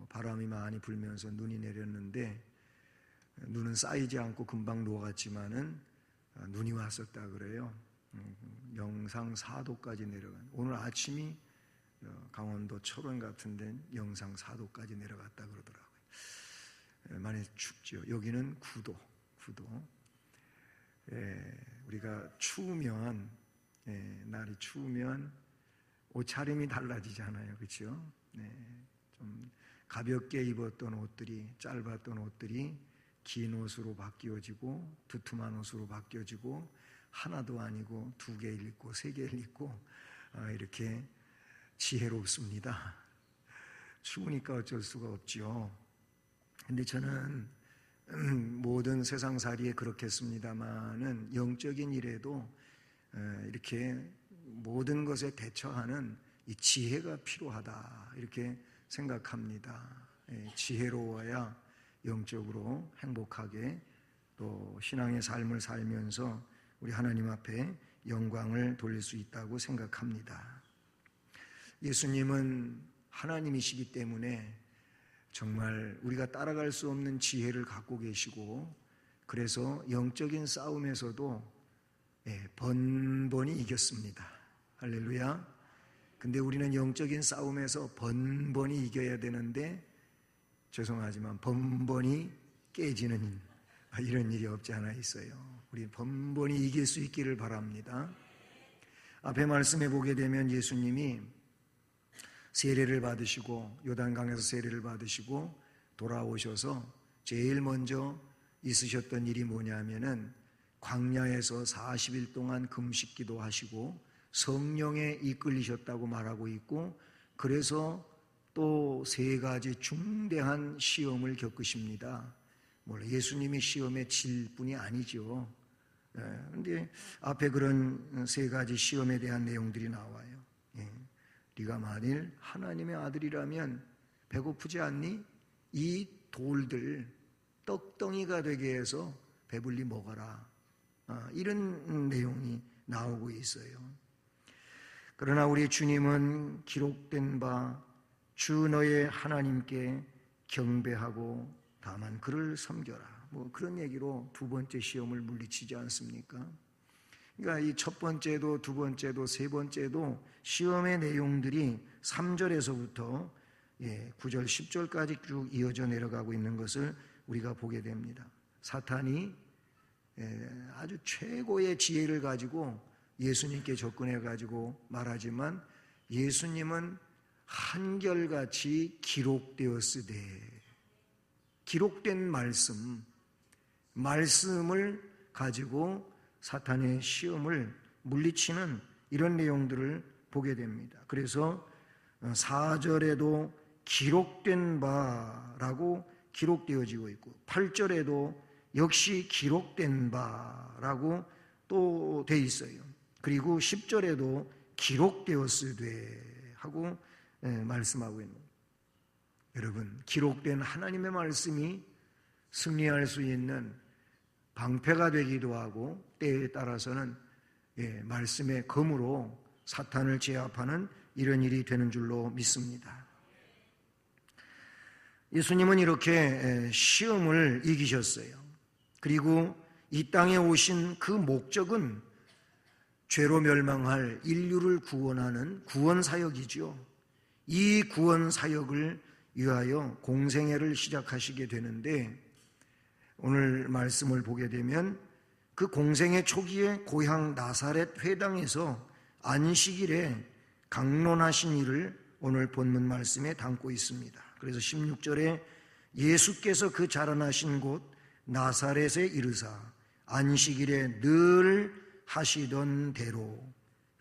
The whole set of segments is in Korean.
바람이 많이 불면서 눈이 내렸는데 눈은 쌓이지 않고 금방 녹았지만은 눈이 왔었다 그래요. 영상 4도까지 내려간. 오늘 아침이 강원도 철원 같은 데는 영상 4도까지 내려갔다 그러더라고요. 많이 춥죠. 여기는 9도. 우리가 추우면, 날이 추우면 옷차림이 달라지잖아요. 그렇죠? 좀 가볍게 입었던 옷들이, 짧았던 옷들이 긴 옷으로 바뀌어지고 두툼한 옷으로 바뀌어지고 하나도 아니고 2개를 입고 3개를 입고 이렇게 지혜롭습니다. 추우니까 어쩔 수가 없죠. 근데 저는 모든 세상살이에 그렇겠습니다마는 영적인 일에도 이렇게 모든 것에 대처하는 이 지혜가 필요하다 이렇게 생각합니다. 지혜로워야 영적으로 행복하게 또 신앙의 삶을 살면서 우리 하나님 앞에 영광을 돌릴 수 있다고 생각합니다. 예수님은 하나님이시기 때문에 정말 우리가 따라갈 수 없는 지혜를 갖고 계시고 그래서 영적인 싸움에서도 번번이 이겼습니다. 할렐루야. 근데 우리는 영적인 싸움에서 번번이 이겨야 되는데 죄송하지만 번번이 깨지는 이런 일이 없지 않아 있어요. 우리 번번이 이길 수 있기를 바랍니다. 앞에 말씀해 보게 되면 예수님이 세례를 받으시고 요단강에서 세례를 받으시고 돌아오셔서 제일 먼저 있으셨던 일이 뭐냐면은 광야에서 40일 동안 금식기도 하시고 성령에 이끌리셨다고 말하고 있고 그래서 또 3가지 중대한 시험을 겪으십니다. 물론 예수님이 시험에 질 뿐이 아니죠. 그런데 앞에 그런 3가지 시험에 대한 내용들이 나와요. 네가 만일 하나님의 아들이라면 배고프지 않니? 이 돌들 떡덩이가 되게 해서 배불리 먹어라. 이런 내용이 나오고 있어요. 그러나 우리 주님은 기록된 바 주 너의 하나님께 경배하고 다만 그를 섬겨라. 그런 얘기로 2번째 시험을 물리치지 않습니까? 그러니까 이 첫 번째도 2번째도 3번째도 시험의 내용들이 3절에서부터 9절 10절까지 쭉 이어져 내려가고 있는 것을 우리가 보게 됩니다. 사탄이 아주 최고의 지혜를 가지고 예수님께 접근해 가지고 말하지만 예수님은 한결같이 기록되었으되 기록된 말씀을 가지고 사탄의 시험을 물리치는 이런 내용들을 보게 됩니다. 그래서 4절에도 기록된 바라고 기록되어지고 있고 8절에도 역시 기록된 바라고 또 돼 있어요. 그리고 10절에도 기록되었으되 하고 말씀하고 있는 거예요. 여러분, 기록된 하나님의 말씀이 승리할 수 있는 방패가 되기도 하고 때에 따라서는 말씀의 검으로 사탄을 제압하는 이런 일이 되는 줄로 믿습니다. 예수님은 이렇게 시험을 이기셨어요. 그리고 이 땅에 오신 그 목적은 죄로 멸망할 인류를 구원하는 구원사역이죠. 이 구원사역을 위하여 공생애를 시작하시게 되는데 오늘 말씀을 보게 되면 그 공생애 초기에 고향 나사렛 회당에서 안식일에 강론하신 일을 오늘 본문 말씀에 담고 있습니다. 그래서 16절에 예수께서 그 자라나신 곳 나사렛에 이르사 안식일에 늘 하시던 대로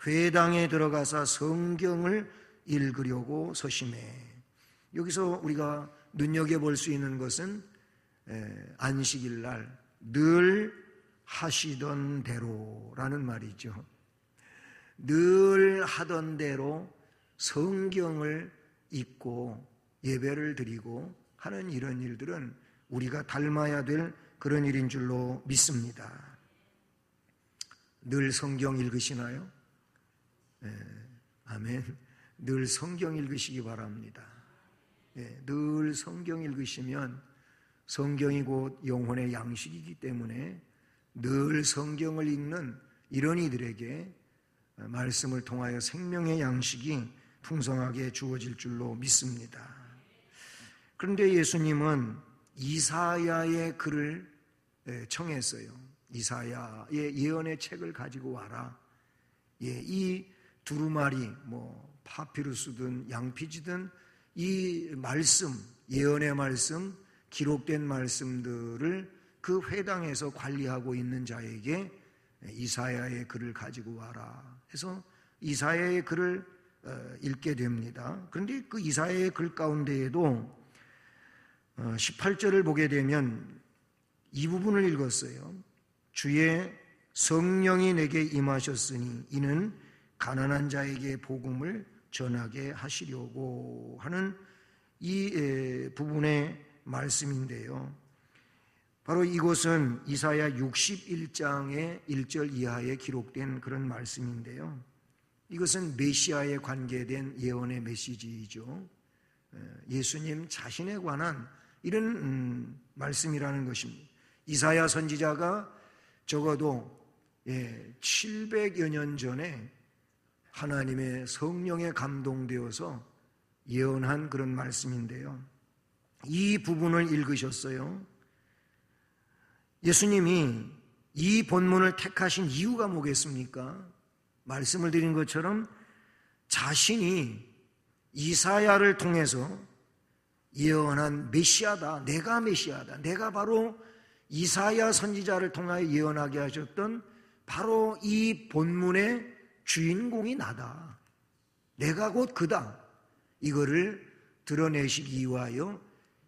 회당에 들어가서 성경을 읽으려고 서심해. 여기서 우리가 눈여겨볼 수 있는 것은 안식일 날 늘 하시던 대로라는 말이죠. 늘 하던 대로 성경을 읽고 예배를 드리고 하는 이런 일들은 우리가 닮아야 될 그런 일인 줄로 믿습니다. 늘 성경 읽으시나요? 아멘. 늘 성경 읽으시기 바랍니다. 늘 성경 읽으시면 성경이 곧 영혼의 양식이기 때문에 늘 성경을 읽는 이런 이들에게 말씀을 통하여 생명의 양식이 풍성하게 주어질 줄로 믿습니다. 그런데 예수님은 이사야의 글을 청했어요. 이사야의 예언의 책을 가지고 와라. 이 두루마리, 파피루스든 양피지든 이 말씀, 예언의 말씀, 기록된 말씀들을 그 회당에서 관리하고 있는 자에게 이사야의 글을 가지고 와라 해서 이사야의 글을 읽게 됩니다. 그런데 그 이사야의 글 가운데에도 18절을 보게 되면 이 부분을 읽었어요. 주의 성령이 내게 임하셨으니 이는 가난한 자에게 복음을 전하게 하시려고 하는 이 부분의 말씀인데요. 바로 이것은 이사야 61장의 1절 이하에 기록된 그런 말씀인데요. 이것은 메시아에 관계된 예언의 메시지이죠. 예수님 자신에 관한 이런 말씀이라는 것입니다. 이사야 선지자가 적어도 700여 년 전에 하나님의 성령에 감동되어서 예언한 그런 말씀인데요. 이 부분을 읽으셨어요. 예수님이 이 본문을 택하신 이유가 뭐겠습니까? 말씀을 드린 것처럼 자신이 이사야를 통해서 예언한 메시아다, 내가 메시아다, 내가 바로 이사야 선지자를 통하여 예언하게 하셨던 바로 이 본문의 주인공이 나다, 내가 곧 그다, 이거를 드러내시기 위하여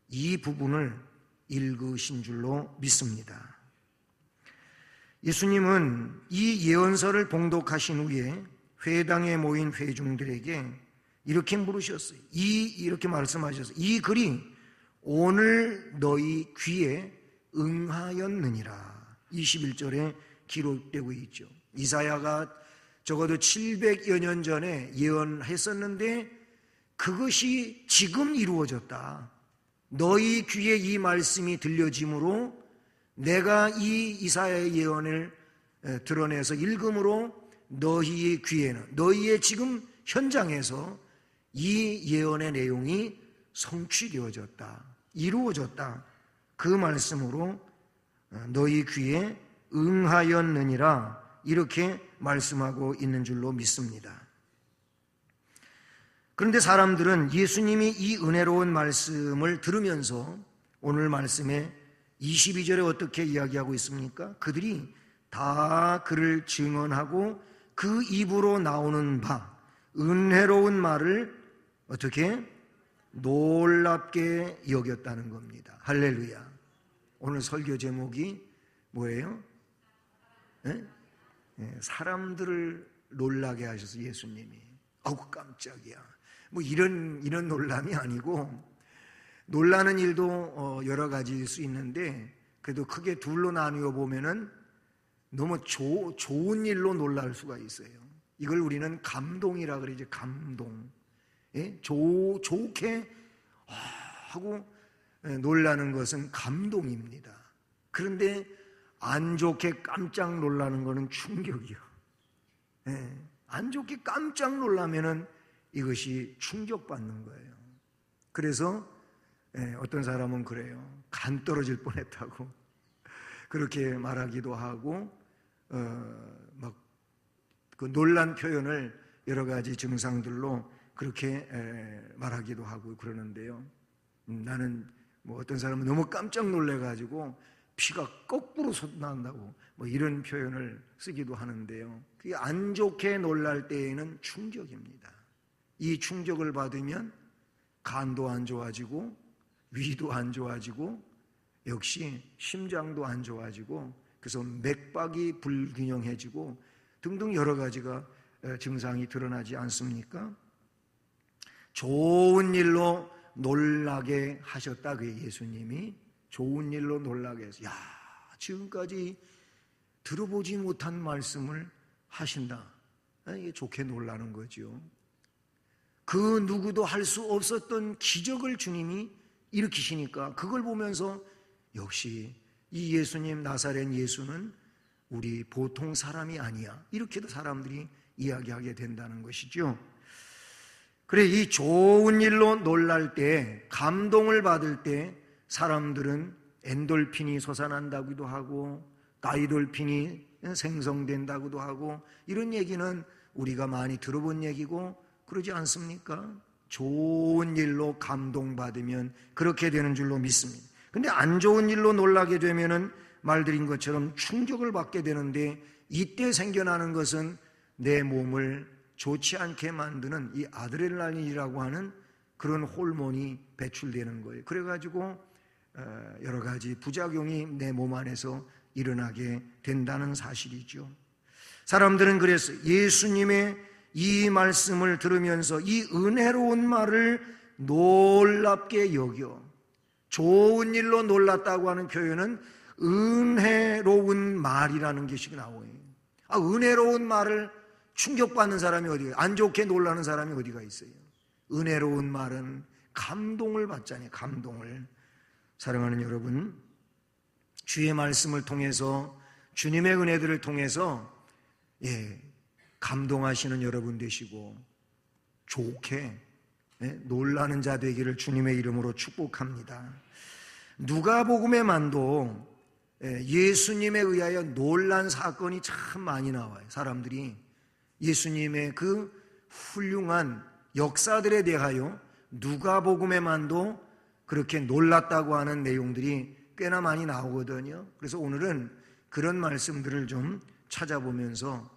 이 부분을 읽으신 줄로 믿습니다. 예수님은 이 예언서를 봉독하신 후에 회당에 모인 회중들에게 이렇게 물으셨어요. 이렇게 말씀하셨어요. 이 글이 오늘 너희 귀에 응하였느니라. 21절에 기록되고 있죠. 이사야가 적어도 700여 년 전에 예언했었는데 그것이 지금 이루어졌다. 너희 귀에 이 말씀이 들려짐으로 내가 이 이사야의 예언을 드러내서 읽음으로 너희의 귀에는, 너희의 지금 현장에서 이 예언의 내용이 성취되어졌다, 이루어졌다, 그 말씀으로 너희 귀에 응하였느니라, 이렇게 말씀하고 있는 줄로 믿습니다. 그런데 사람들은 예수님이 이 은혜로운 말씀을 들으면서 오늘 말씀에 22절에 어떻게 이야기하고 있습니까? 그들이 다 그를 증언하고 그 입으로 나오는 바 은혜로운 말을 어떻게 놀랍게 여겼다는 겁니다. 할렐루야. 오늘 설교 제목이 뭐예요? 사람들을 놀라게 하셔서 예수님이, 깜짝이야, 이런 놀람이 아니고, 놀라는 일도 여러 가지일 수 있는데 그래도 크게 둘로 나누어 보면은 너무 좋은 일로 놀랄 수가 있어요. 이걸 우리는 감동이라 그러죠. 감동. 좋게 하고 놀라는 것은 감동입니다. 그런데 안 좋게 깜짝 놀라는 것은 충격이요. 안 좋게 깜짝 놀라면은 이것이 충격받는 거예요. 그래서 어떤 사람은 그래요. 간 떨어질 뻔했다고 그렇게 말하기도 하고, 그 놀란 표현을 여러 가지 증상들로 그렇게 말하기도 하고 그러는데요. 나는 어떤 사람은 너무 깜짝 놀래가지고 피가 거꾸로 솟는다고 이런 표현을 쓰기도 하는데요. 그게 안 좋게 놀랄 때에는 충격입니다. 이 충격을 받으면 간도 안 좋아지고 위도 안 좋아지고 역시 심장도 안 좋아지고 그래서 맥박이 불균형해지고 등등 여러 가지가 증상이 드러나지 않습니까? 좋은 일로 놀라게 하셨다. 그 예수님이 좋은 일로 놀라게 해서 지금까지 들어보지 못한 말씀을 하신다. 이게 좋게 놀라는 거죠. 그 누구도 할 수 없었던 기적을 주님이 일으키시니까 그걸 보면서 역시 이 예수님 나사렛 예수는 우리 보통 사람이 아니야, 이렇게도 사람들이 이야기하게 된다는 것이죠. 그래, 이 좋은 일로 놀랄 때, 감동을 받을 때 사람들은 엔돌핀이 솟아난다고도 하고 다이돌핀이 생성된다고도 하고, 이런 얘기는 우리가 많이 들어본 얘기고 그러지 않습니까? 좋은 일로 감동받으면 그렇게 되는 줄로 믿습니다. 근데 안 좋은 일로 놀라게 되면은 말드린 것처럼 충격을 받게 되는데, 이때 생겨나는 것은 내 몸을 좋지 않게 만드는 이 아드레날린이라고 하는 그런 호르몬이 배출되는 거예요. 그래가지고 여러 가지 부작용이 내 몸 안에서 일어나게 된다는 사실이죠. 사람들은 그래서 예수님의 이 말씀을 들으면서 이 은혜로운 말을 놀랍게 여겨, 좋은 일로 놀랐다고 하는 표현은 은혜로운 말이라는 것이 나와요. 은혜로운 말을 충격받는 사람이 어디가, 안 좋게 놀라는 사람이 어디가 있어요? 은혜로운 말은 감동을 받잖아요. 감동을. 사랑하는 여러분, 주의 말씀을 통해서, 주님의 은혜들을 통해서 감동하시는 여러분 되시고 좋게 놀라는 자 되기를 주님의 이름으로 축복합니다. 누가복음에 만도 예수님에 의하여 놀란 사건이 참 많이 나와요. 사람들이 예수님의 그 훌륭한 역사들에 대하여 누가복음에만도 그렇게 놀랐다고 하는 내용들이 꽤나 많이 나오거든요. 그래서 오늘은 그런 말씀들을 좀 찾아보면서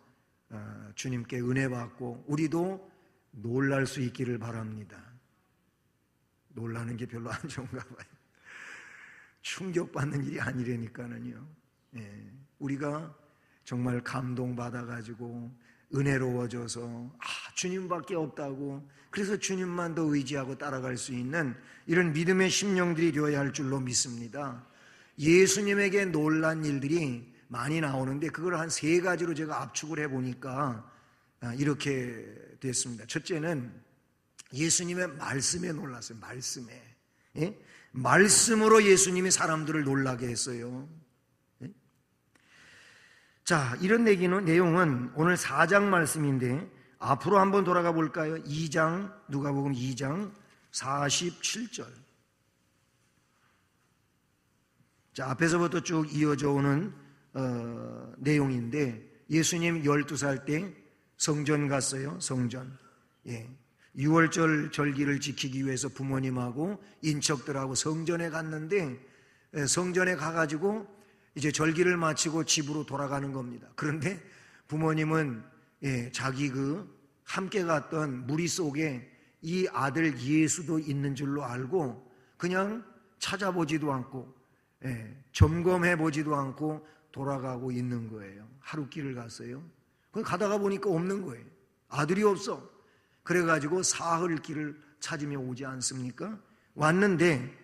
주님께 은혜 받고 우리도 놀랄 수 있기를 바랍니다. 놀라는 게 별로 안 좋은가 봐요. 충격받는 일이 아니라니까는요. 우리가 정말 감동받아가지고 은혜로워져서 주님밖에 없다고, 그래서 주님만 더 의지하고 따라갈 수 있는 이런 믿음의 심령들이 되어야 할 줄로 믿습니다. 예수님에게 놀란 일들이 많이 나오는데 그걸 한 3가지로 제가 압축을 해보니까 이렇게 됐습니다. 첫째는 예수님의 말씀에 놀랐어요. 말씀에. 말씀으로 예수님이 사람들을 놀라게 했어요. 자, 이런 내용은 오늘 4장 말씀인데 앞으로 한번 돌아가 볼까요? 2장, 누가복음 2장 47절. 자, 앞에서부터 쭉 이어져 오는 내용인데, 예수님 12살 때 성전 갔어요. 성전. 6월절 절기를 지키기 위해서 부모님하고 인척들하고 성전에 갔는데, 성전에 가가지고 이제 절기를 마치고 집으로 돌아가는 겁니다. 그런데 부모님은 자기 함께 갔던 무리 속에 이 아들 예수도 있는 줄로 알고 그냥 찾아보지도 않고 점검해 보지도 않고 돌아가고 있는 거예요. 하루길을 갔어요. 가다가 보니까 없는 거예요. 아들이 없어. 그래가지고 사흘길을 찾으며 오지 않습니까? 왔는데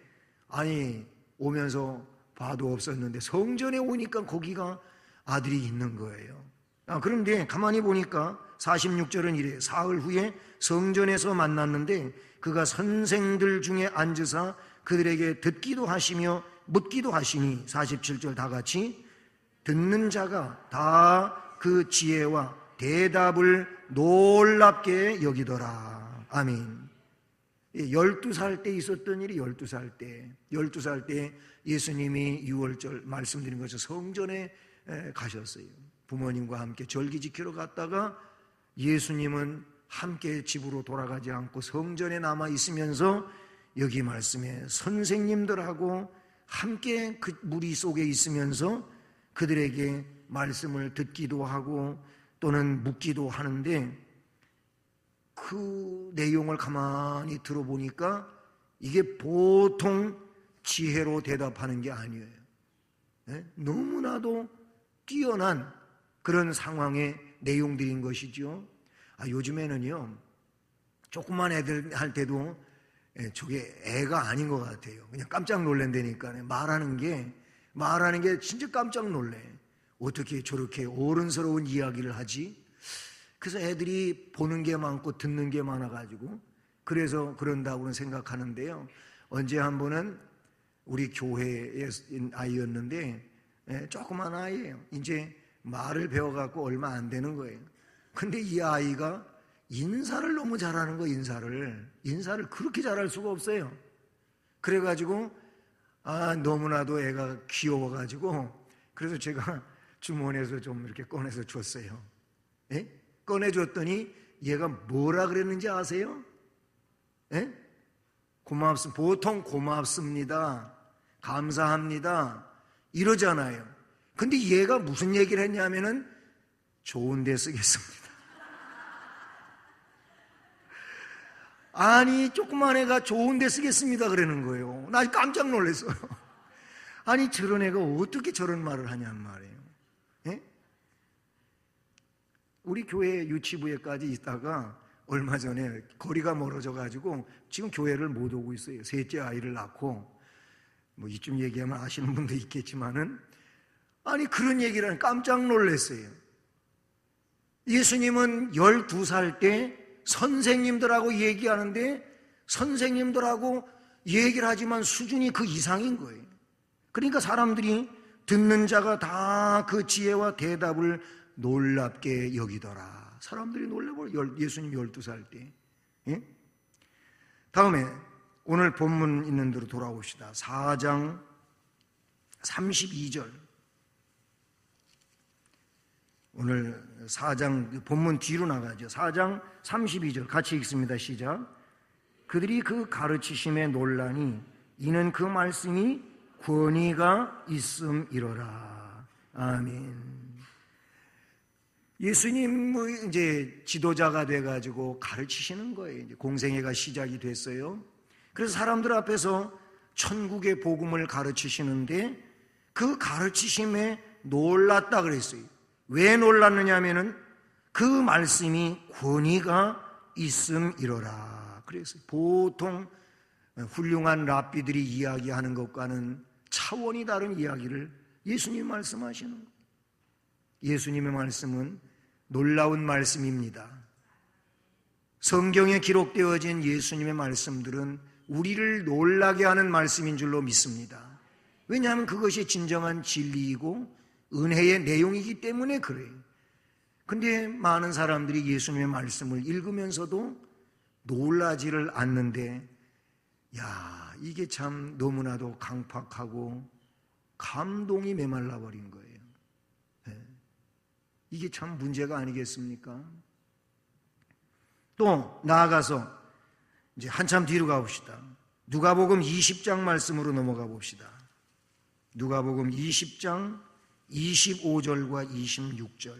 오면서 봐도 없었는데 성전에 오니까 거기가 아들이 있는 거예요. 그런데 가만히 보니까 46절은 이래요. 사흘 후에 성전에서 만났는데 그가 선생들 중에 앉으사 그들에게 듣기도 하시며 묻기도 하시니, 47절 다 같이, 듣는 자가 다 그 지혜와 대답을 놀랍게 여기더라. 아멘. 12살 때 있었던 일이 12살 때 예수님이 6월절 말씀드린 것처럼 성전에 가셨어요. 부모님과 함께 절기 지키러 갔다가 예수님은 함께 집으로 돌아가지 않고 성전에 남아 있으면서 여기 말씀에 선생님들하고 함께 그 무리 속에 있으면서 그들에게 말씀을 듣기도 하고 또는 묻기도 하는데, 그 내용을 가만히 들어보니까 이게 보통 지혜로 대답하는 게 아니에요. 너무나도 뛰어난 그런 상황의 내용들인 것이죠. 요즘에는요, 조그만 애들 할 때도 저게 애가 아닌 것 같아요. 그냥 깜짝 놀란다니까. 말하는 게 진짜 깜짝 놀래. 어떻게 저렇게 어른스러운 이야기를 하지? 그래서 애들이 보는 게 많고 듣는 게 많아가지고 그래서 그런다고는 생각하는데요. 언제 한 번은 우리 교회의 아이였는데 조그만 아이예요. 이제 말을 배워갖고 얼마 안 되는 거예요. 근데 이 아이가 인사를 너무 잘하는 거예요. 인사를 그렇게 잘할 수가 없어요. 그래가지고 너무나도 애가 귀여워가지고 그래서 제가 주머니에서 좀 이렇게 꺼내서 줬어요. 꺼내줬더니 얘가 뭐라 그랬는지 아세요? 보통 고맙습니다, 감사합니다 이러잖아요. 근데 얘가 무슨 얘기를 했냐면은 좋은 데 쓰겠습니다. 아니 조그만 애가 좋은 데 쓰겠습니다 그러는 거예요. 나 깜짝 놀랐어요. 아니 저런 애가 어떻게 저런 말을 하냔 말이에요. 우리 교회 유치부에까지 있다가 얼마 전에 거리가 멀어져 가지고 지금 교회를 못 오고 있어요. 셋째 아이를 낳고. 뭐 이쯤 얘기하면 아시는 분도 있겠지만은 아니 그런 얘기를 하니 깜짝 놀랐어요. 예수님은 12살 때 선생님들하고 얘기하는데 선생님들하고 얘기를 하지만 수준이 그 이상인 거예요. 그러니까 사람들이 듣는 자가 다 그 지혜와 대답을 놀랍게 여기더라. 사람들이 놀라버려. 예수님 12살 때. 다음에 오늘 본문 있는 대로 돌아옵시다. 4장 32절. 오늘 4장 본문 뒤로 나가죠. 4장 32절 같이 읽습니다. 시작. 그들이 그 가르치심에 놀라니 이는 그 말씀이 권위가 있음이로라. 아멘. 예수님 이제 지도자가 돼가지고 가르치시는 거예요. 이제 공생애가 시작이 됐어요. 그래서 사람들 앞에서 천국의 복음을 가르치시는데 그 가르치심에 놀랐다 그랬어요. 왜 놀랐느냐 하면은 그 말씀이 권위가 있음이로라 그랬어요. 보통 훌륭한 랍비들이 이야기하는 것과는 차원이 다른 이야기를 예수님이 말씀하시는 거예요. 예수님의 말씀은 놀라운 말씀입니다. 성경에 기록되어진 예수님의 말씀들은 우리를 놀라게 하는 말씀인 줄로 믿습니다. 왜냐하면 그것이 진정한 진리이고 은혜의 내용이기 때문에 그래요. 근데 많은 사람들이 예수님의 말씀을 읽으면서도 놀라지를 않는데 이게 참 너무나도 강팍하고 감동이 메말라 버린 거예요. 이게 참 문제가 아니겠습니까? 또 나아가서 이제 한참 뒤로 가봅시다. 누가복음 20장 말씀으로 넘어가 봅시다. 누가복음 20장 25절과 26절.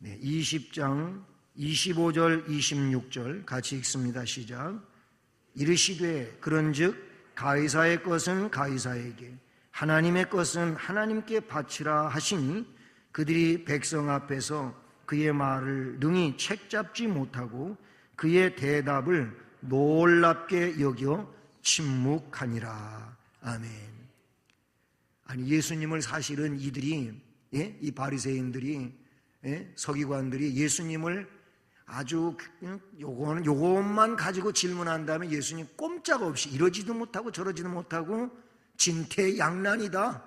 20장 25절 26절 같이 읽습니다. 시작. 이르시되 그런즉 가이사의 것은 가이사에게 하나님의 것은 하나님께 바치라 하시니 그들이 백성 앞에서 그의 말을 능히 책잡지 못하고 그의 대답을 놀랍게 여겨 침묵하니라. 아멘. 아니 예수님을 사실은 이들이 이 바리새인들이 서기관들이 예수님을 아주 요것만 가지고 질문한 다음에 예수님 꼼짝없이 이러지도 못하고 저러지도 못하고 진퇴양난이다,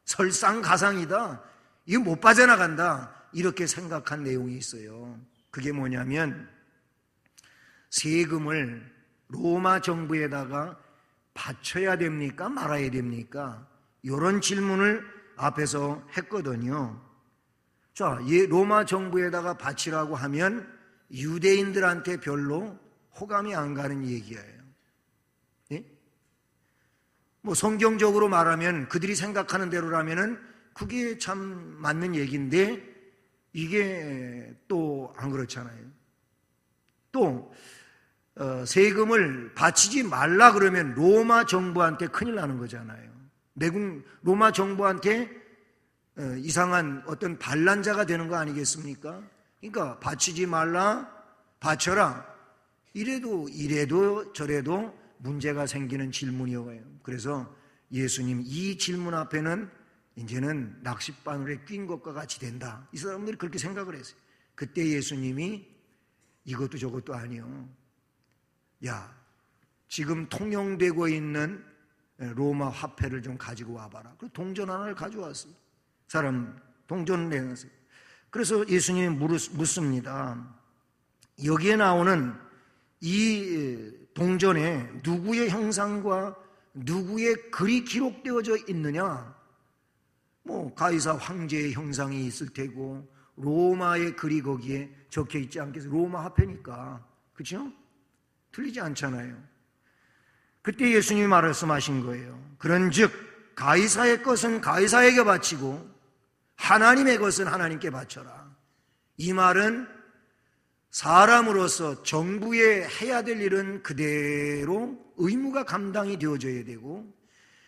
설상가상이다, 이거 못 빠져나간다 이렇게 생각한 내용이 있어요. 그게 뭐냐면 세금을 로마 정부에다가 바쳐야 됩니까 말아야 됩니까? 이런 질문을 앞에서 했거든요. 자, 로마 정부에다가 바치라고 하면 유대인들한테 별로 호감이 안 가는 얘기예요. 뭐 성경적으로 말하면 그들이 생각하는 대로라면은 그게 참 맞는 얘기인데 이게 또 안 그렇잖아요. 또 세금을 바치지 말라 그러면 로마 정부한테 큰일 나는 거잖아요. 로마 정부한테 이상한 어떤 반란자가 되는 거 아니겠습니까? 그러니까 바치지 말라, 바쳐라 이래도 저래도 문제가 생기는 질문이어요. 그래서 예수님 이 질문 앞에는 이제는 낚싯바늘에 낀 것과 같이 된다. 이 사람들이 그렇게 생각을 했어요. 그때 예수님이 이것도 저것도 아니요. 야, 지금 통용되고 있는 로마 화폐를 좀 가지고 와봐라. 그 동전 하나를 가져왔어요. 사람 동전을 내놨어요. 그래서 예수님이 묻습니다. 여기에 나오는 이 동전에 누구의 형상과 누구의 글이 기록되어져 있느냐? 뭐 가이사 황제의 형상이 있을 테고 로마의 글이 거기에 적혀 있지 않겠어요? 로마 화폐니까. 그렇죠? 틀리지 않잖아요. 그때 예수님이 말씀하신 거예요. 그런즉 가이사의 것은 가이사에게 바치고 하나님의 것은 하나님께 바쳐라. 이 말은 사람으로서 정부에 해야 될 일은 그대로 의무가 감당이 되어져야 되고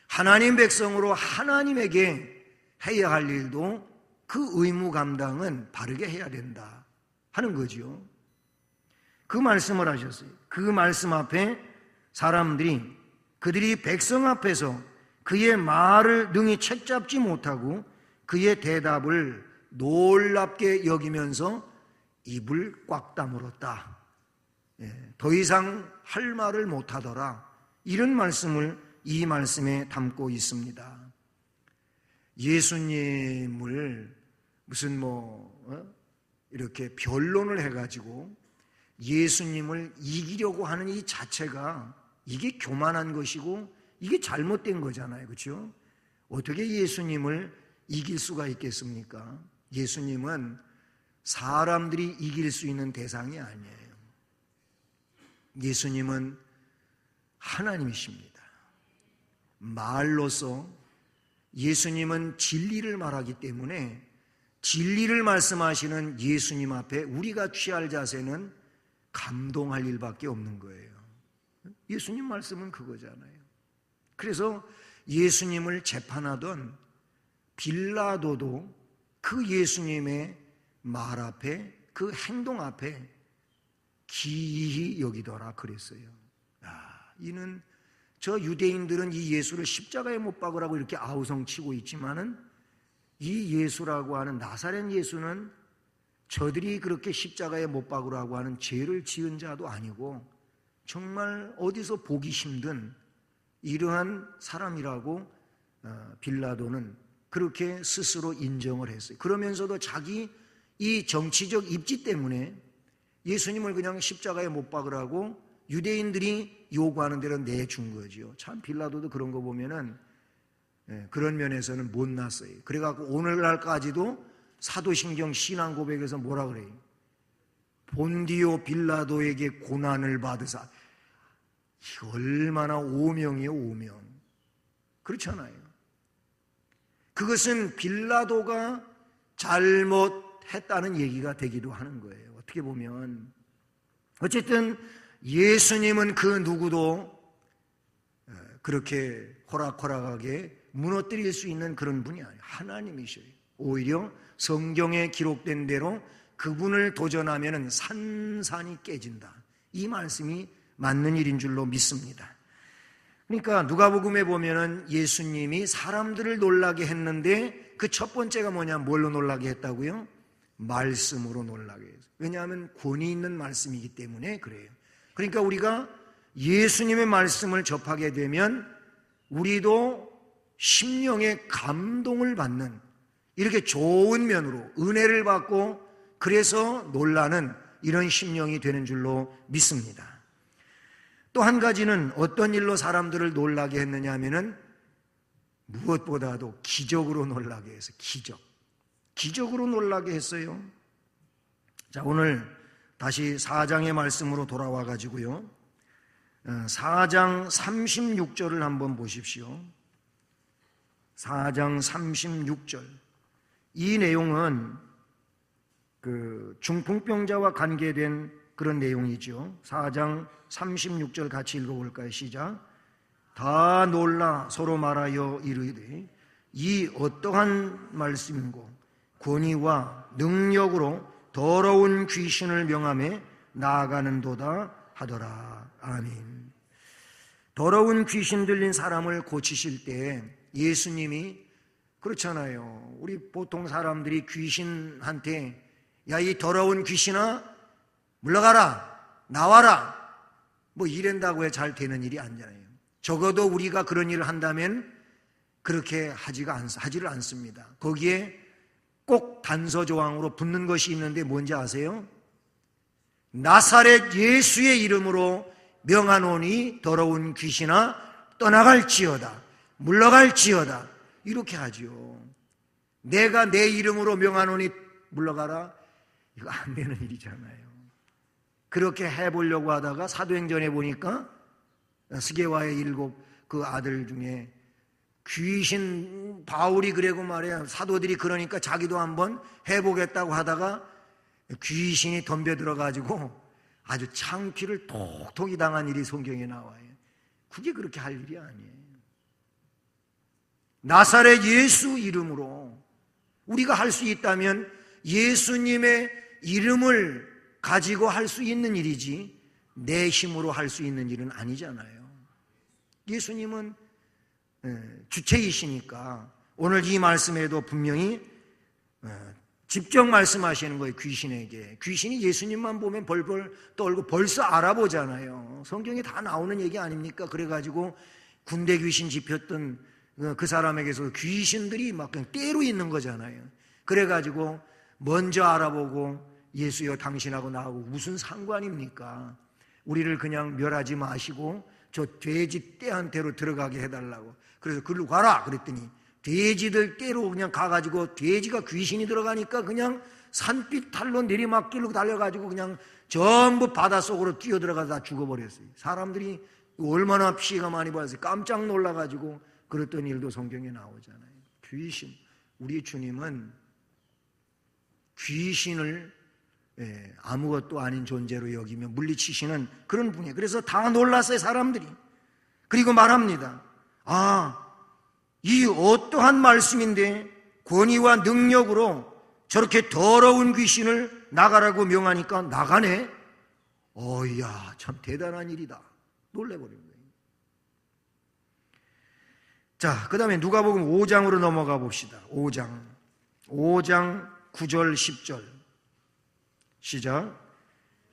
하나님 백성으로 하나님에게 해야 할 일도 그 의무 감당은 바르게 해야 된다 하는 거죠. 그 말씀을 하셨어요. 그 말씀 앞에 사람들이 그들이 백성 앞에서 그의 말을 능히 채잡지 못하고 그의 대답을 놀랍게 여기면서 입을 꽉 다물었다. 더 이상 할 말을 못하더라. 이런 말씀을 이 말씀에 담고 있습니다. 예수님을 무슨 이렇게 변론을 해가지고 예수님을 이기려고 하는 이 자체가 이게 교만한 것이고 이게 잘못된 거잖아요. 그렇죠? 어떻게 예수님을 이길 수가 있겠습니까? 예수님은 사람들이 이길 수 있는 대상이 아니에요. 예수님은 하나님이십니다. 말로서 예수님은 진리를 말하기 때문에 진리를 말씀하시는 예수님 앞에 우리가 취할 자세는 감동할 일밖에 없는 거예요. 예수님 말씀은 그거잖아요. 그래서 예수님을 재판하던 빌라도도 그 예수님의 말 앞에 그 행동 앞에 기이히 여기더라 그랬어요. 이는 저 유대인들은 이 예수를 십자가에 못 박으라고 이렇게 아우성치고 있지만은 이 예수라고 하는 나사렛 예수는 저들이 그렇게 십자가에 못 박으라고 하는 죄를 지은 자도 아니고 정말 어디서 보기 힘든 이러한 사람이라고 빌라도는 그렇게 스스로 인정을 했어요. 그러면서도 자기 이 정치적 입지 때문에 예수님을 그냥 십자가에 못 박으라고 유대인들이 요구하는 대로 내준 거죠. 참 빌라도도 그런 거 보면은 그런 면에서는 못났어요. 그래갖고 오늘날까지도 사도신경 신앙 고백에서 뭐라 그래요? 본디오 빌라도에게 고난을 받으사. 얼마나 오명이에요, 오명. 그렇잖아요. 그것은 빌라도가 잘못했다는 얘기가 되기도 하는 거예요. 어떻게 보면 어쨌든 예수님은 그 누구도 그렇게 호락호락하게 무너뜨릴 수 있는 그런 분이 아니에요. 하나님이셔요. 오히려 성경에 기록된 대로 그분을 도전하면 산산이 깨진다. 이 말씀이 맞는 일인 줄로 믿습니다. 그러니까 누가복음에 보면은 예수님이 사람들을 놀라게 했는데 그 첫 번째가 뭐냐? 뭘로 놀라게 했다고요? 말씀으로 놀라게 했어요. 왜냐하면 권위 있는 말씀이기 때문에 그래요. 그러니까 우리가 예수님의 말씀을 접하게 되면 우리도 심령의 감동을 받는 이렇게 좋은 면으로 은혜를 받고 그래서 놀라는 이런 심령이 되는 줄로 믿습니다. 또 한 가지는 어떤 일로 사람들을 놀라게 했느냐 하면은 무엇보다도 기적으로 놀라게 해서 기적으로 놀라게 했어요. 자, 오늘 다시 4장의 말씀으로 돌아와 가지고요. 4장 36절을 한번 보십시오. 4장 36절. 이 내용은 그 중풍병자와 관계된 그런 내용이죠. 4장 36절 같이 읽어볼까요? 시작. 다 놀라 서로 말하여 이르되 이 어떠한 말씀인고 권위와 능력으로 더러운 귀신을 명함에 나아가는도다 하더라. 아멘. 더러운 귀신 들린 사람을 고치실 때 예수님이 그렇잖아요. 우리 보통 사람들이 귀신한테 야, 이 더러운 귀신아 물러가라, 나와라, 뭐 이런다고 해 잘 되는 일이 아니잖아요. 적어도 우리가 그런 일을 한다면 그렇게 하지를 않습니다. 거기에 꼭 단서 조항으로 붙는 것이 있는데 뭔지 아세요? 나사렛 예수의 이름으로 명하노니 더러운 귀신아 떠나갈지어다, 물러갈지어다, 이렇게 하지요. 내가 내 이름으로 명하노니 물러가라, 이거 안 되는 일이잖아요. 그렇게 해보려고 하다가 사도행전에 보니까 스게와의 7 그 아들 중에 귀신, 바울이 그래고 말이야, 사도들이 그러니까 자기도 한번 해보겠다고 하다가 귀신이 덤벼들어가지고 아주 창피를 톡톡히 당한 일이 성경에 나와요. 그게 그렇게 할 일이 아니에요. 나사렛 예수 이름으로 우리가 할 수 있다면 예수님의 이름을 가지고 할 수 있는 일이지 내 힘으로 할 수 있는 일은 아니잖아요. 예수님은 주체이시니까 오늘 이 말씀에도 분명히 직접 말씀하시는 거예요. 귀신에게. 귀신이 예수님만 보면 벌벌 떨고 벌써 알아보잖아요. 성경에 다 나오는 얘기 아닙니까? 그래가지고 군대 귀신 집혔던 그 사람에게서 귀신들이 막 그냥 떼로 있는 거잖아요. 그래가지고 먼저 알아보고 예수여 당신하고 나하고 무슨 상관입니까? 우리를 그냥 멸하지 마시고 저 돼지 떼한테로 들어가게 해달라고. 그래서 글로 가라 그랬더니 돼지들 떼로 그냥 가가지고 돼지가 귀신이 들어가니까 그냥 산빛 탈로 내리막길로 달려가지고 그냥 전부 바닷속으로 뛰어들어가서 다 죽어버렸어요. 사람들이 얼마나 피해가 많이 받았어요. 깜짝 놀라가지고 그랬던 일도 성경에 나오잖아요. 귀신, 우리 주님은 귀신을 아무것도 아닌 존재로 여기며 물리치시는 그런 분이에요. 그래서 다 놀랐어요, 사람들이. 그리고 말합니다. 이 어떠한 말씀인데 권위와 능력으로 저렇게 더러운 귀신을 나가라고 명하니까 나가네? 이야, 참 대단한 일이다. 놀래버린 거예요. 자, 그 다음에 누가복음 5장으로 넘어가 봅시다. 5장 9절 10절 시작.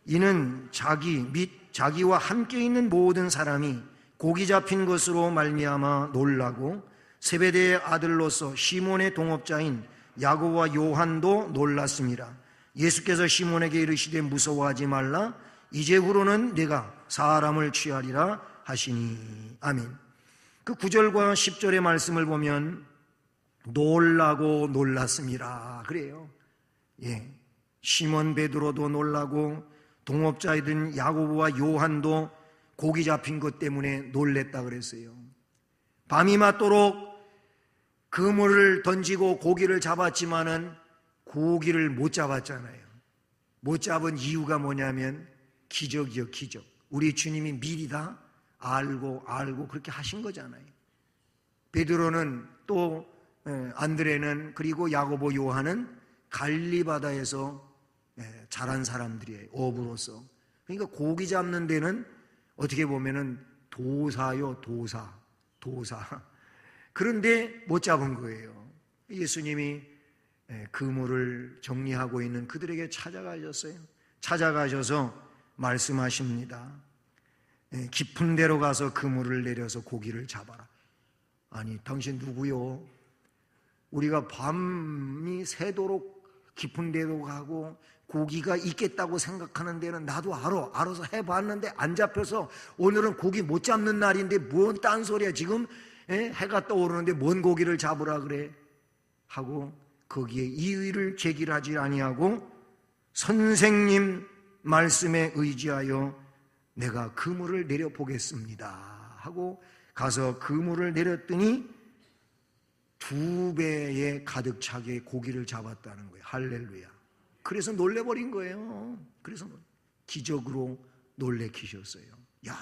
이는 자기 및 자기와 함께 있는 모든 사람이 고기 잡힌 것으로 말미암아 놀라고 세베대의 아들로서 시몬의 동업자인 야고보와 요한도 놀랐습니다. 예수께서 시몬에게 이르시되 무서워하지 말라, 이제후로는 내가 사람을 취하리라 하시니. 아멘. 그 9절과 10절의 말씀을 보면 놀라고 놀랐습니다 그래요. 시몬 베드로도 놀라고 동업자이던 야고보와 요한도 고기 잡힌 것 때문에 놀랬다 그랬어요. 밤이 맞도록 그물을 던지고 고기를 잡았지만은 고기를 못 잡았잖아요. 못 잡은 이유가 뭐냐면 기적이요, 기적. 우리 주님이 미리 다 알고 그렇게 하신 거잖아요. 베드로는 또 안드레는 그리고 야고보 요한은 갈릴리 바다에서 자란 사람들이에요. 어부로서. 그러니까 고기 잡는 데는 어떻게 보면은 도사요, 도사. 그런데 못 잡은 거예요. 예수님이 그물을 정리하고 있는 그들에게 찾아가셨어요. 찾아가셔서 말씀하십니다. 깊은 데로 가서 그물을 내려서 고기를 잡아라. 아니, 당신 누구요? 우리가 밤이 새도록 깊은 데로 가고 고기가 있겠다고 생각하는 데는 나도 알아서 해봤는데 안 잡혀서 오늘은 고기 못 잡는 날인데 뭔 딴소리야. 지금 해가 떠오르는데 뭔 고기를 잡으라 그래 하고 거기에 이의를 제기하지 아니하고 선생님 말씀에 의지하여 내가 그물을 내려보겠습니다 하고 가서 그물을 내렸더니 2배에 가득 차게 고기를 잡았다는 거예요. 할렐루야. 그래서 놀래버린 거예요. 그래서 기적으로 놀래키셨어요. 야,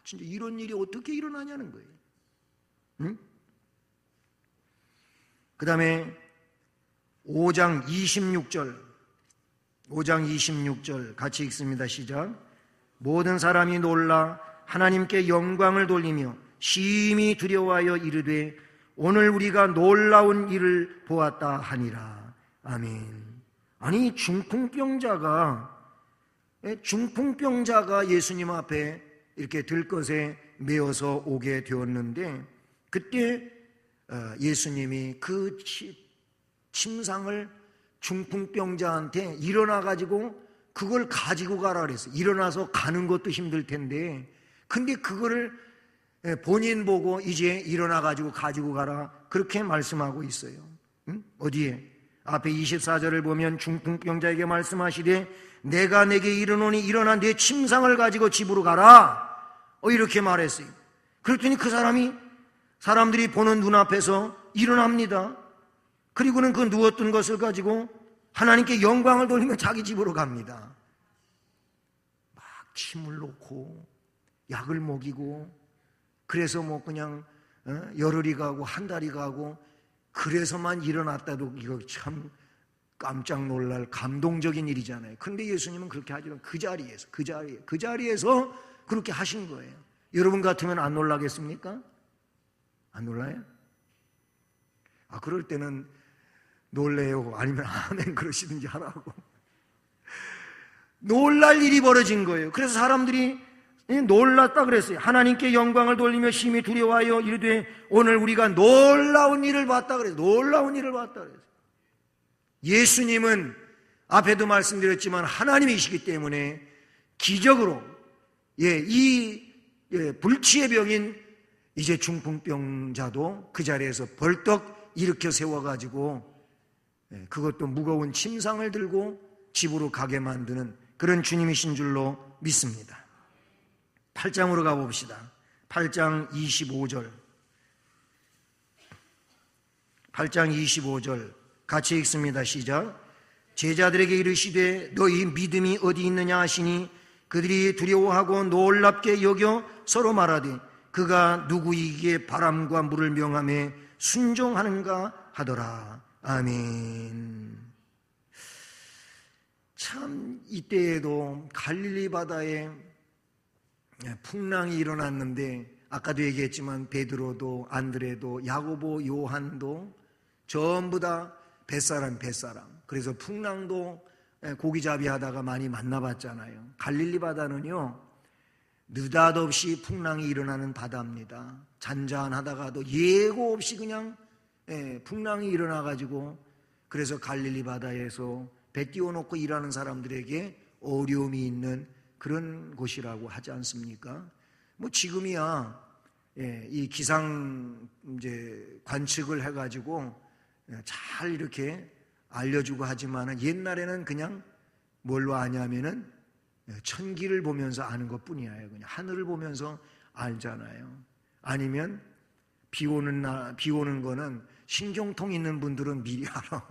진짜 이런 일이 어떻게 일어나냐는 거예요. 응? 그 다음에 5장 26절 같이 읽습니다. 시작. 모든 사람이 놀라 하나님께 영광을 돌리며 심히 두려워하여 이르되 오늘 우리가 놀라운 일을 보았다 하니라. 아멘. 아니, 중풍병자가 중풍병자가 예수님 앞에 이렇게 들것에 메어서 오게 되었는데, 그때 예수님이 그 침상을 중풍병자한테 일어나가지고 그걸 가지고 가라 그랬어요. 일어나서 가는 것도 힘들 텐데, 근데 그거를 본인 보고 이제 일어나가지고 가지고 가라, 그렇게 말씀하고 있어요. 어디에? 앞에 24절을 보면 중풍병자에게 말씀하시되 내가 내게 이르노니 일어나 내 침상을 가지고 집으로 가라, 이렇게 말했어요. 그랬더니 그 사람들이 보는 눈앞에서 일어납니다. 그리고는 그 누웠던 것을 가지고 하나님께 영광을 돌리며 자기 집으로 갑니다. 막 침을 놓고 약을 먹이고, 그래서 뭐 그냥 열흘이 가고 한 달이 가고, 그래서만 일어났다도 이거 참 깜짝 놀랄 감동적인 일이잖아요. 그런데 예수님은 그렇게 하지 않고 그 자리에서 그렇게 하신 거예요. 여러분 같으면 안 놀라겠습니까? 안 놀라요? 그럴 때는 놀래요, 아니면 아멘 그러시든지 하라고. 놀랄 일이 벌어진 거예요. 그래서 사람들이 놀랐다 그랬어요. 하나님께 영광을 돌리며 심히 두려워하여 이르되 오늘 우리가 놀라운 일을 봤다 그랬어요. 놀라운 일을 봤다 그랬어요. 예수님은 앞에도 말씀드렸지만 하나님이시기 때문에 기적으로 이 불치의 병인 이제 중풍병자도 그 자리에서 벌떡 일으켜 세워가지고 그것도 무거운 침상을 들고 집으로 가게 만드는 그런 주님이신 줄로 믿습니다. 8장으로 가봅시다. 8장 25절. 8장 25절 같이 읽습니다. 시작. 제자들에게 이르시되 너희 믿음이 어디 있느냐 하시니 그들이 두려워하고 놀랍게 여겨 서로 말하되 그가 누구이기에 바람과 물을 명하며 순종하는가 하더라. 아멘. 참 이때에도 갈릴리 바다에 풍랑이 일어났는데, 아까도 얘기했지만 베드로도 안드레도 야고보 요한도 전부 다 뱃사람. 그래서 풍랑도 고기잡이 하다가 많이 만나봤잖아요. 갈릴리 바다는요 느닷없이 풍랑이 일어나는 바다입니다. 잔잔하다가도 예고 없이 그냥 풍랑이 일어나가지고, 그래서 갈릴리 바다에서 배 띄워놓고 일하는 사람들에게 어려움이 있는 그런 곳이라고 하지 않습니까? 뭐 지금이야 이 기상 이제 관측을 해가지고 잘 이렇게 알려주고 하지만은 옛날에는 그냥 뭘로 아냐면은 천기를 보면서 아는 것뿐이에요. 그냥 하늘을 보면서 알잖아요. 아니면 비 오는 거는 신경통 있는 분들은 미리 알아.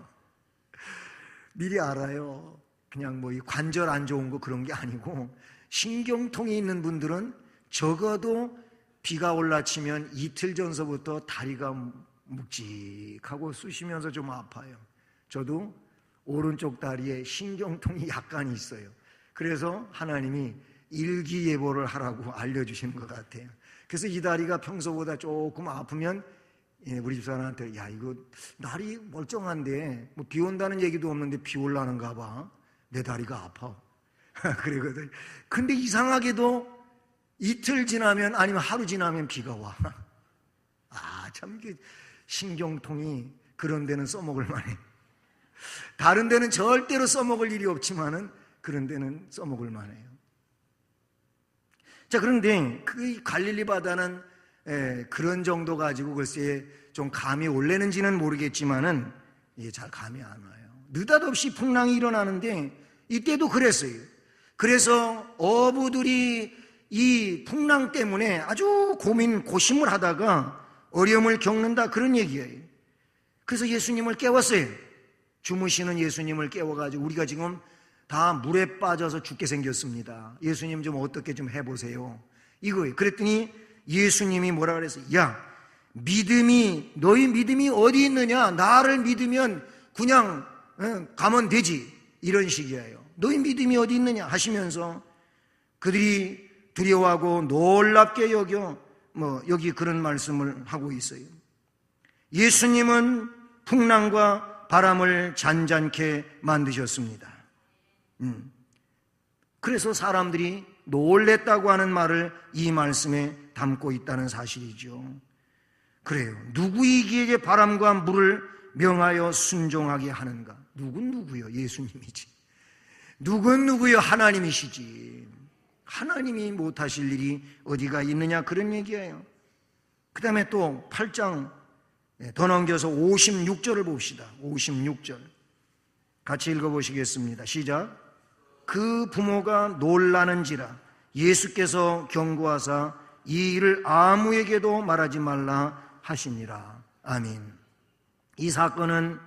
미리 알아요. 그냥 뭐 이 관절 안 좋은 거 그런 게 아니고, 신경통이 있는 분들은 적어도 비가 올라치면 이틀 전서부터 다리가 묵직하고 쑤시면서 좀 아파요. 저도 오른쪽 다리에 신경통이 약간 있어요. 그래서 하나님이 일기예보를 하라고 알려주시는 것 같아요. 그래서 이 다리가 평소보다 조금 아프면 우리 집사람한테 야 이거 날이 멀쩡한데 뭐 비 온다는 얘기도 없는데 비 올라는가 봐. 내 다리가 아파. 그러거든. 근데 이상하게도 이틀 지나면 아니면 하루 지나면 비가 와. 참 이게 신경통이 그런 데는 써먹을 만해. 다른 데는 절대로 써먹을 일이 없지만은 그런 데는 써먹을 만해요. 자, 그런데 그 갈릴리 바다는 그런 정도 가지고 글쎄 좀 감이 올래는지는 모르겠지만은 이게 잘 감이 안 와요. 느닷없이 풍랑이 일어나는데 이때도 그랬어요. 그래서 어부들이 이 풍랑 때문에 아주 고심을 하다가 어려움을 겪는다, 그런 얘기예요. 그래서 예수님을 깨웠어요. 주무시는 예수님을 깨워가지고 우리가 지금 다 물에 빠져서 죽게 생겼습니다. 예수님 좀 어떻게 좀 해보세요. 이거예요. 그랬더니 예수님이 뭐라 그랬어요? 야, 너희 믿음이 어디 있느냐? 나를 믿으면 그냥 가면 되지. 이런 식이에요. 너희 믿음이 어디 있느냐 하시면서 그들이 두려워하고 놀랍게 여겨 여기 그런 말씀을 하고 있어요. 예수님은 풍랑과 바람을 잔잔케 만드셨습니다. 그래서 사람들이 놀랬다고 하는 말을 이 말씀에 담고 있다는 사실이죠. 그래요. 누구이기에 바람과 물을 명하여 순종하게 하는가? 누구요? 예수님이지. 누구요? 하나님이시지. 하나님이 못하실 일이 어디가 있느냐, 그런 얘기예요. 그 다음에 또 8장 더 넘겨서 56절을 봅시다. 56절 같이 읽어보시겠습니다. 시작. 그 부모가 놀라는지라 예수께서 경고하사 이 일을 아무에게도 말하지 말라 하시니라. 아멘. 이 사건은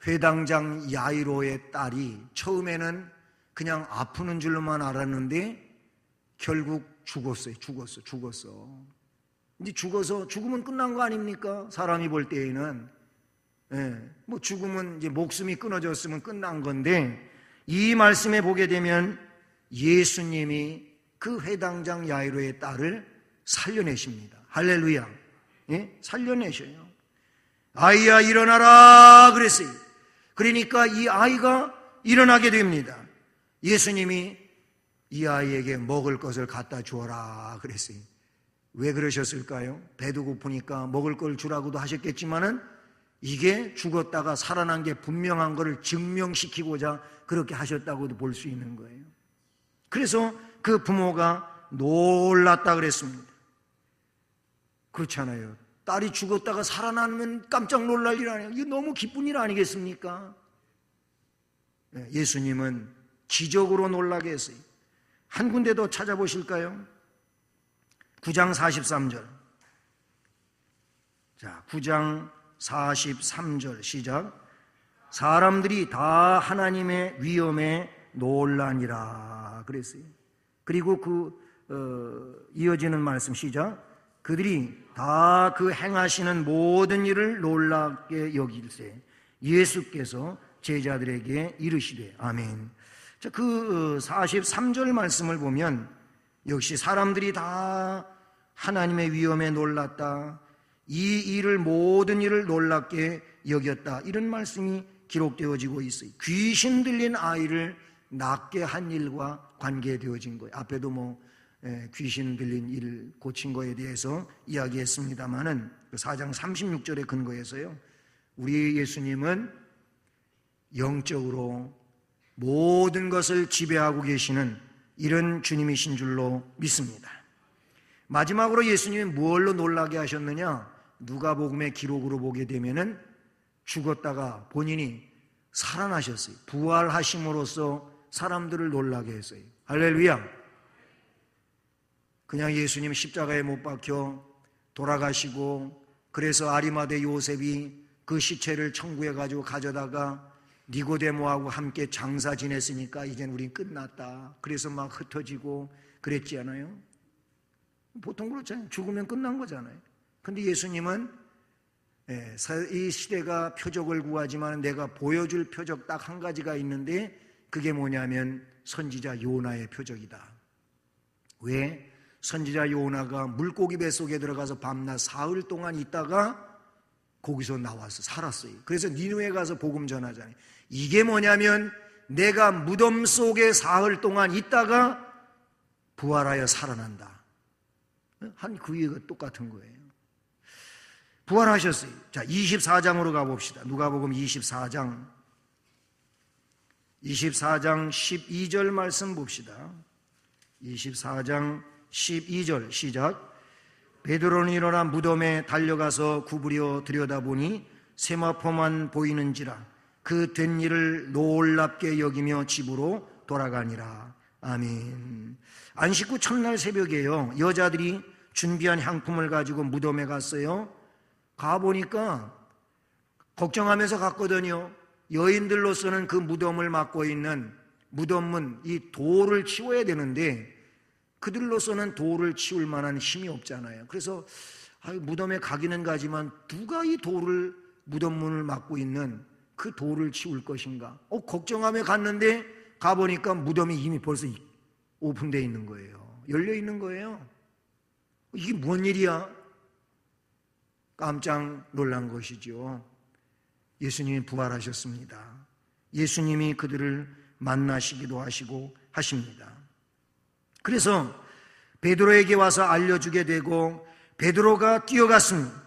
회당장 야이로의 딸이 처음에는 그냥 아프는 줄로만 알았는데 결국 죽었어요. 죽었어. 이제 죽으면 끝난 거 아닙니까? 사람이 볼 때에는. 뭐 죽으면 이제 목숨이 끊어졌으면 끝난 건데, 이 말씀에 보게 되면 예수님이 그 회당장 야이로의 딸을 살려내십니다. 할렐루야. 살려내셔요. 아이야 일어나라 그랬어요. 그러니까 이 아이가 일어나게 됩니다. 예수님이 이 아이에게 먹을 것을 갖다 주어라 그랬어요. 왜 그러셨을까요? 배도 고프니까 먹을 걸 주라고도 하셨겠지만은 이게 죽었다가 살아난 게 분명한 것을 증명시키고자 그렇게 하셨다고도 볼 수 있는 거예요. 그래서 그 부모가 놀랐다 그랬습니다. 그렇잖아요. 딸이 죽었다가 살아나면 깜짝 놀랄 일 아니에요. 이게 너무 기쁜 일 아니겠습니까? 예수님은 기적으로 놀라게 했어요. 한 군데 더 찾아보실까요? 9장 43절. 자, 9장 43절 시작. 사람들이 다 하나님의 위엄에 놀라니라 그랬어요. 그리고 이어지는 말씀 시작. 그들이 다 그 행하시는 모든 일을 놀랍게 여길세 예수께서 제자들에게 이르시되. 아멘. 자, 그 43절 말씀을 보면 역시 사람들이 다 하나님의 위엄에 놀랐다, 이 일을 모든 일을 놀랍게 여겼다, 이런 말씀이 기록되어지고 있어요. 귀신 들린 아이를 낫게 한 일과 관계되어진 거예요. 앞에도 귀신 들린 일을 고친 거에 대해서 이야기했습니다마는 4장 36절의 근거에서요, 우리 예수님은 영적으로 모든 것을 지배하고 계시는 이런 주님이신 줄로 믿습니다. 마지막으로 예수님이 뭘로 놀라게 하셨느냐? 누가복음의 기록으로 보게 되면은 죽었다가 본인이 살아나셨어요. 부활하심으로써 사람들을 놀라게 했어요. 할렐루야. 그냥 예수님 십자가에 못 박혀 돌아가시고, 그래서 아리마대 요셉이 그 시체를 청구해 가지고 가져다가 니고데모하고 함께 장사 지냈으니까 이젠 우린 끝났다, 그래서 막 흩어지고 그랬지 않아요? 보통 그렇잖아요. 죽으면 끝난 거잖아요. 근데 예수님은 이 시대가 표적을 구하지만 내가 보여줄 표적 딱 한 가지가 있는데, 그게 뭐냐면 선지자 요나의 표적이다. 왜? 선지자 요나가 물고기 뱃속에 들어가서 밤낮 사흘 동안 있다가 거기서 나와서 살았어요. 그래서 니느웨에 가서 복음 전하잖아요. 이게 뭐냐면 내가 무덤 속에 사흘 동안 있다가 부활하여 살아난다. 한 그 얘기가 똑같은 거예요. 부활하셨어요. 자, 24장으로 가봅시다. 누가복음 24장 12절 말씀 봅시다. 24장 12절 시작. 베드로는 일어나 무덤에 달려가서 구부려 들여다보니 세마포만 보이는지라 그 된 일을 놀랍게 여기며 집으로 돌아가니라. 아멘. 안식 후 첫날 새벽에요, 여자들이 준비한 향품을 가지고 무덤에 갔어요. 가보니까 걱정하면서 갔거든요. 여인들로서는 그 무덤을 막고 있는 무덤문, 이 돌을 치워야 되는데 그들로서는 돌을 치울 만한 힘이 없잖아요. 그래서 무덤에 가기는 가지만 누가 이 돌을, 무덤문을 막고 있는 그 돌을 치울 것인가? 걱정하며 갔는데 가보니까 무덤이 이미 벌써 오픈되어 있는 거예요. 열려 있는 거예요. 이게 뭔 일이야? 깜짝 놀란 것이죠. 예수님이 부활하셨습니다. 예수님이 그들을 만나시기도 하시고 하십니다. 그래서 베드로에게 와서 알려주게 되고 베드로가 뛰어갔습니다.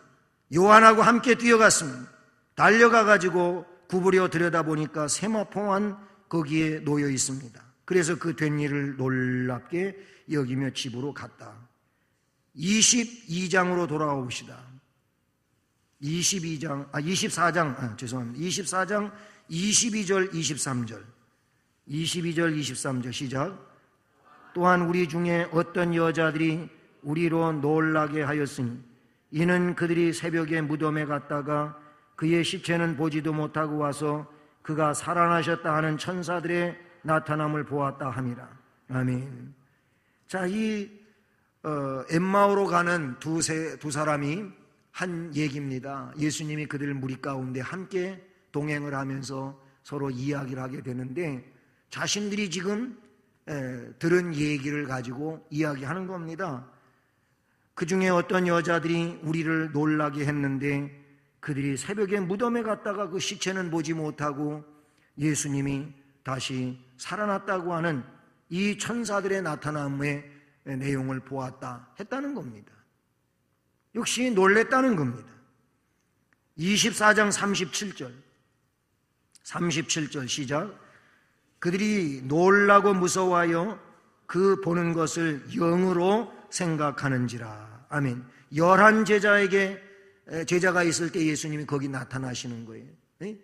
요한하고 함께 뛰어갔습니다. 달려가 가지고 구부려 들여다보니까 세마포만 거기에 놓여 있습니다. 그래서 그 된 일을 놀랍게 여기며 집으로 갔다. 22장으로 돌아와 봅시다. 24장 22절 23절 23절 시작. 또한 우리 중에 어떤 여자들이 우리로 놀라게 하였으니 이는 그들이 새벽에 무덤에 갔다가 그의 시체는 보지도 못하고 와서 그가 살아나셨다 하는 천사들의 나타남을 보았다 함이라. 아멘. 자, 이 엠마오로 가는 두 사람이 한 얘기입니다. 예수님이 그들 무리 가운데 함께 동행을 하면서 서로 이야기를 하게 되는데 자신들이 지금 들은 얘기를 가지고 이야기하는 겁니다. 그 중에 어떤 여자들이 우리를 놀라게 했는데 그들이 새벽에 무덤에 갔다가 그 시체는 보지 못하고 예수님이 다시 살아났다고 하는 이 천사들의 나타남의 내용을 보았다 했다는 겁니다. 역시 놀랬다는 겁니다. 24장 37절 시작. 그들이 놀라고 무서워하여 그 보는 것을 영으로 생각하는지라. 아멘. 11 제자가 있을 때 예수님이 거기 나타나시는 거예요.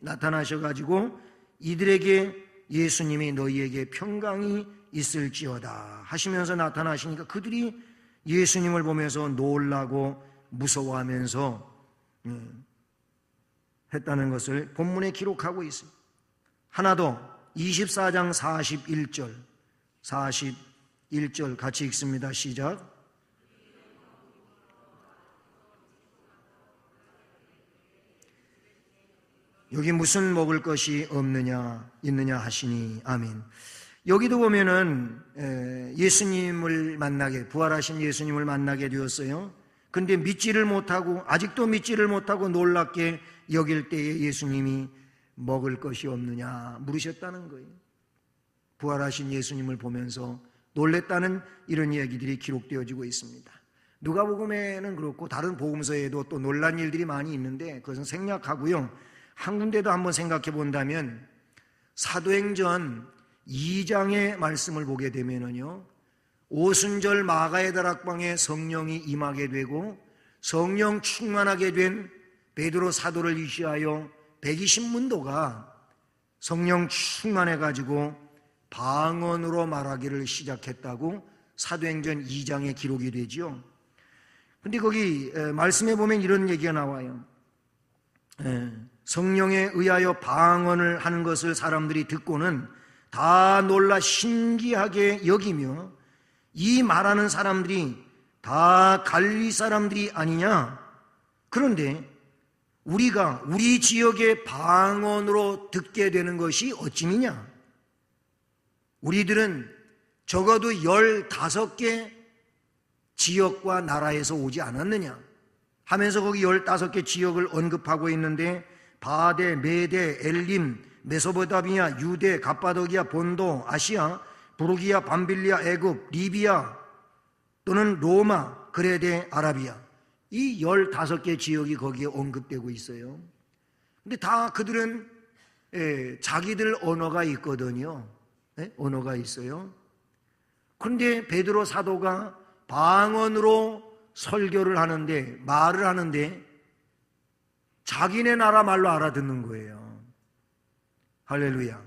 나타나셔가지고 이들에게 예수님이 너희에게 평강이 있을지어다 하시면서 나타나시니까 그들이 예수님을 보면서 놀라고 무서워하면서 했다는 것을 본문에 기록하고 있습니다. 하나 더 24장 41절 같이 읽습니다. 시작. 여기 무슨 먹을 것이 있느냐 하시니. 아멘. 여기도 보면은 예수님을 만나게, 부활하신 예수님을 만나게 되었어요. 근데 아직도 믿지를 못하고 놀랍게 여길 때에 예수님이 먹을 것이 없느냐 물으셨다는 거예요. 부활하신 예수님을 보면서 놀랬다는 이런 이야기들이 기록되어지고 있습니다. 누가복음에는 그렇고 다른 복음서에도 또 놀란 일들이 많이 있는데 그것은 생략하고요. 한 군데도 한번 생각해 본다면 사도행전 2장의 말씀을 보게 되면은요, 오순절 마가의 다락방에 성령이 임하게 되고 성령 충만하게 된 베드로 사도를 위시하여 120문도가 성령 충만해 가지고 방언으로 말하기를 시작했다고 사도행전 2장에 기록이 되지요. 근데 거기 말씀에 보면 이런 얘기가 나와요. 성령에 의하여 방언을 하는 것을 사람들이 듣고는 다 놀라 신기하게 여기며 이 말하는 사람들이 다 갈릴리 사람들이 아니냐? 그런데 우리가 우리 지역의 방언으로 듣게 되는 것이 어찌미냐? 우리들은 적어도 15개 지역과 나라에서 오지 않았느냐? 하면서 거기 15개 지역을 언급하고 있는데 바데, 메데, 엘림, 메소포타미아, 유대, 갑바도기아, 본도, 아시아, 부르기아, 밤빌리아, 애굽, 리비아 또는 로마, 그레데, 아라비아, 이 15개 지역이 거기에 언급되고 있어요. 근데 다 그들은 자기들 언어가 있거든요. 언어가 있어요. 그런데 베드로 사도가 방언으로 설교를 하는데, 말을 하는데 자기네 나라 말로 알아듣는 거예요. 할렐루야.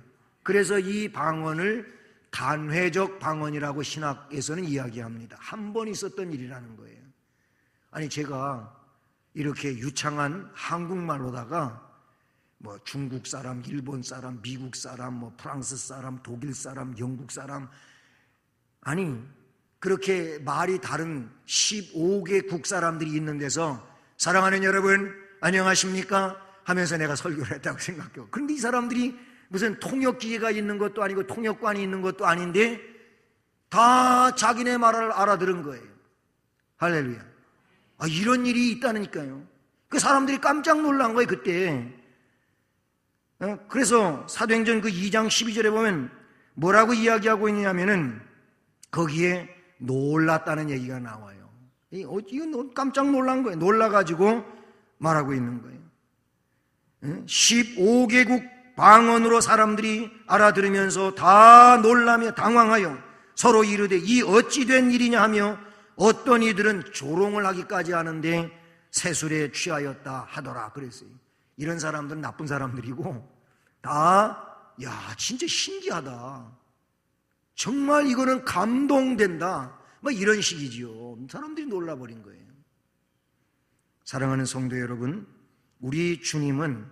그래서 이 방언을 단회적 방언이라고 신학에서는 이야기합니다. 한 번 있었던 일이라는 거예요. 아니, 제가 이렇게 유창한 한국말로다가 뭐 중국 사람, 일본 사람, 미국 사람, 뭐 프랑스 사람, 독일 사람, 영국 사람, 아니 그렇게 말이 다른 15개국 사람들이 있는 데서 사랑하는 여러분 안녕하십니까 하면서 내가 설교를 했다고 생각해요. 그런데 이 사람들이 무슨 통역기계가 있는 것도 아니고 통역관이 있는 것도 아닌데 다 자기네 말을 알아들은 거예요. 할렐루야. 이런 일이 있다니까요. 그 사람들이 깜짝 놀란 거예요, 그때. 그래서 사도행전 그 2장 12절에 보면 뭐라고 이야기하고 있냐면은 거기에 놀랐다는 얘기가 나와요. 이건 깜짝 놀란 거예요. 놀라가지고 말하고 있는 거예요. 15개국 방언으로 사람들이 알아들으면서 다 놀라며 당황하여 서로 이르되 이 어찌 된 일이냐 하며 어떤 이들은 조롱을 하기까지 하는데 세술에 취하였다 하더라 그랬어요. 이런 사람들은 나쁜 사람들이고 다 야 진짜 신기하다, 정말 이거는 감동된다, 뭐 이런 식이지요. 사람들이 놀라버린 거예요. 사랑하는 성도 여러분, 우리 주님은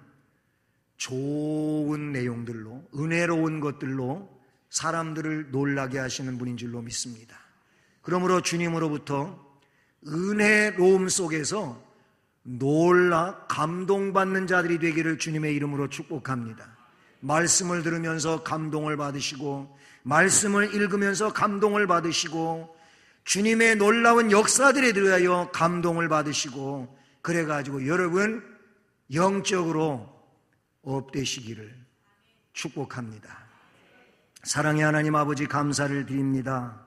좋은 내용들로, 은혜로운 것들로 사람들을 놀라게 하시는 분인 줄로 믿습니다. 그러므로 주님으로부터 은혜로움 속에서 놀라 감동받는 자들이 되기를 주님의 이름으로 축복합니다. 말씀을 들으면서 감동을 받으시고, 말씀을 읽으면서 감동을 받으시고, 주님의 놀라운 역사들에 대하여 감동을 받으시고, 그래가지고 여러분 영적으로 업되시기를 축복합니다. 사랑의 하나님 아버지, 감사를 드립니다.